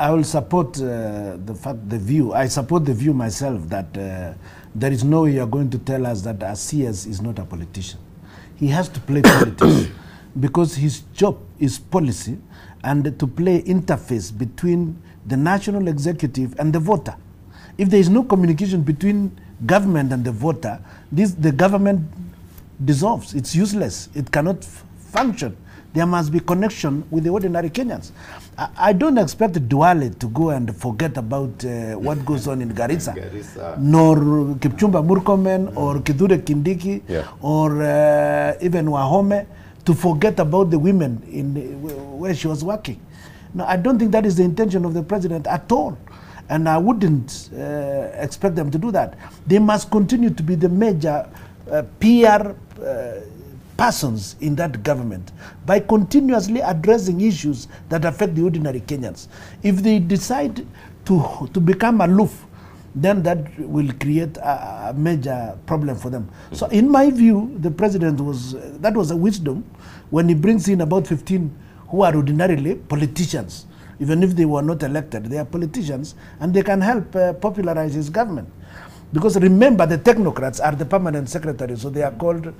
I will support the view. I support the view myself that there is no way you are going to tell us that CS is not a politician. He has to play politics because his job is policy and to play interface between the national executive and the voter. If there is no communication between government and the voter, the government dissolves. It's useless. It cannot function. There must be connection with the ordinary Kenyans. I don't expect Duale to go and forget about what goes on in Garissa, nor Kipchumba Murkomen, or Kithure Kindiki, or even Wahome, to forget about the women in where she was working. No, I don't think that is the intention of the president at all. And I wouldn't expect them to do that. They must continue to be the major PR persons in that government by continuously addressing issues that affect the ordinary Kenyans. If they decide to become aloof, then that will create a major problem for them. So in my view, the president that was a wisdom when he brings in about 15 who are ordinarily politicians. Even if they were not elected, they are politicians and they can help popularize his government. Because remember, the technocrats are the permanent secretaries, so they are called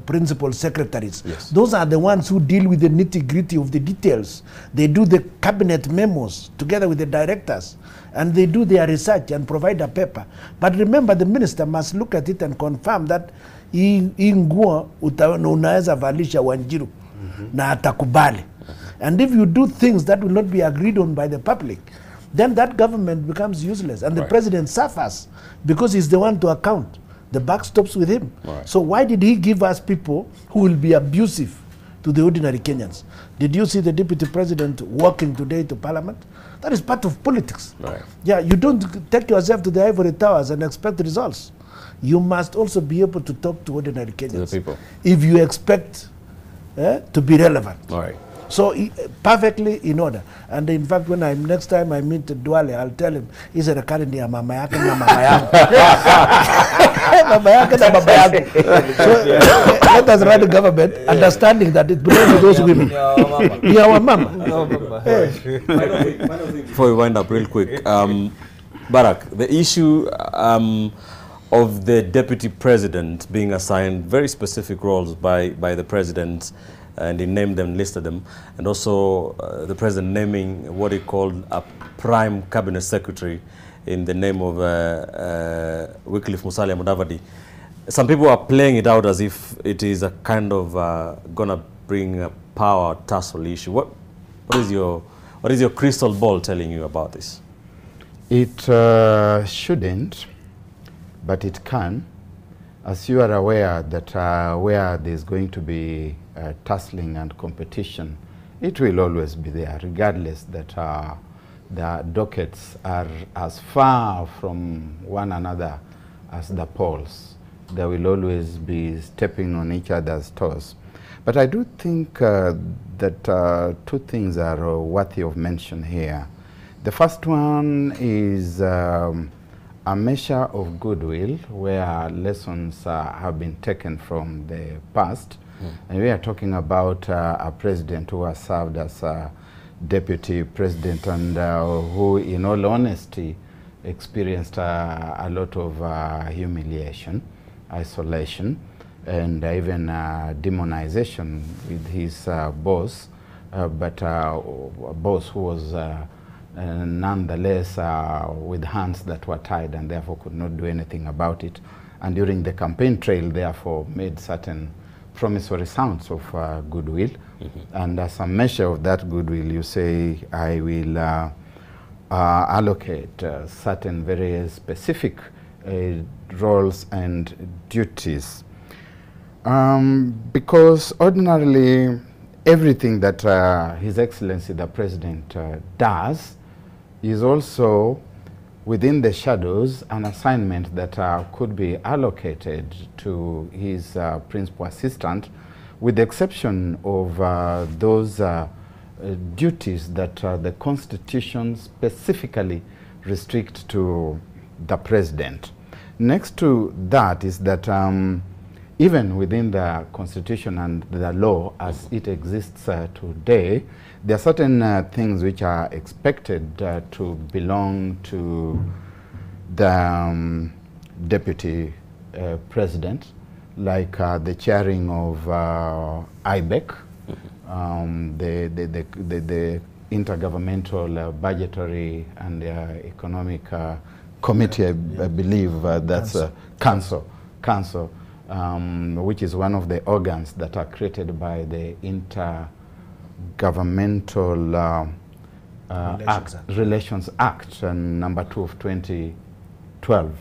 principal secretaries. Yes. Those are the ones who deal with the nitty-gritty of the details. They do the cabinet memos together with the directors, and they do their research and provide a paper. But remember, the minister must look at it and confirm that hii nguo unaweza valisha Wanjiru na atakubali. And if you do things that will not be agreed on by the public, then that government becomes useless and the president suffers because he's the one to account. The buck stops with him. So why did he give us people who will be abusive to the ordinary Kenyans? Did you see the deputy president walking today to parliament? That is part of politics. Yeah, you don't take yourself to the ivory towers and expect results. You must also be able to talk to ordinary Kenyans. The people. If you expect to be relevant. So perfectly in order. And in fact, when next time I meet Duale, I'll tell him, he's a recurrent mama yake na mama yangu. Mama yake na baba yangu. So let us run the government understanding that it belongs to those women. Yeah, our mama. Before we wind up real quick, Barak, the issue of the deputy president being assigned very specific roles by the president, and he named them, listed them, and also the president naming what he called a prime cabinet secretary in the name of Wycliffe Musalia Mudavadi. Some people are playing it out as if it is a kind of gonna bring a power tussle issue. What is your crystal ball telling you about this? It shouldn't, but it can. As you are aware that where there's going to be tussling and competition, it will always be there, regardless that the dockets are as far from one another as the poles. There will always be stepping on each other's toes. But I do think that two things are worthy of mention here. The first one is a measure of goodwill where lessons have been taken from the past. And we are talking about a president who has served as a deputy president and who, in all honesty, experienced a lot of humiliation, isolation, and even demonization with his boss, but a boss who was nonetheless with hands that were tied and therefore could not do anything about it. And during the campaign trail, therefore, made certain promissory sounds of goodwill. And as a measure of that goodwill, you say, I will allocate certain very specific roles and duties. Because ordinarily, everything that His Excellency the President does is also within the shadows an assignment that could be allocated to his principal assistant, with the exception of those duties that the Constitution specifically restrict to the President. Next to that is that even within the constitution and the law as it exists today, there are certain things which are expected to belong to the deputy president, like the chairing of IBEC, the Intergovernmental Budgetary and Economic Committee, I believe that's Council, which is one of the organs that are created by the Intergovernmental Relations Act, number 2 of 2012.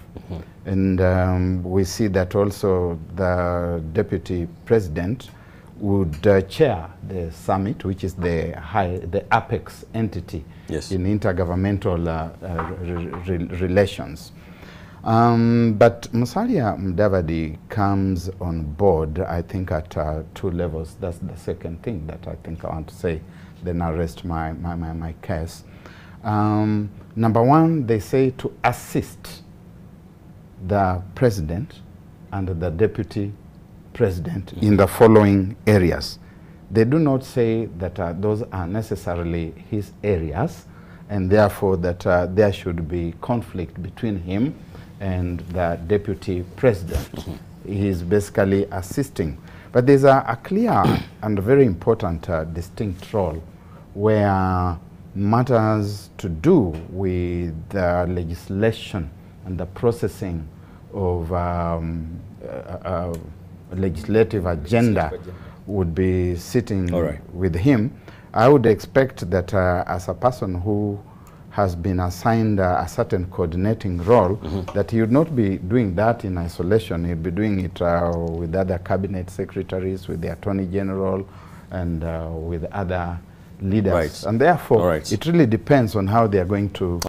And we see that also the deputy president would chair the summit, which is the apex entity in intergovernmental relations. But Musalia Mudavadi comes on board, I think, at 2 levels. That's the second thing that I think I want to say. Then I'll rest my case. Number one, they say to assist the president and the deputy president in the following areas. They do not say that those are necessarily his areas, and therefore that there should be conflict between him and the deputy president. He is basically assisting. But there's a clear and very important distinct role where matters to do with the legislation and the processing of legislative agenda would be sitting with him. I would expect that as a person who has been assigned a certain coordinating role, that he would not be doing that in isolation. He'd be doing it with other cabinet secretaries, with the Attorney General, and with other leaders. And therefore, it really depends on how they are going to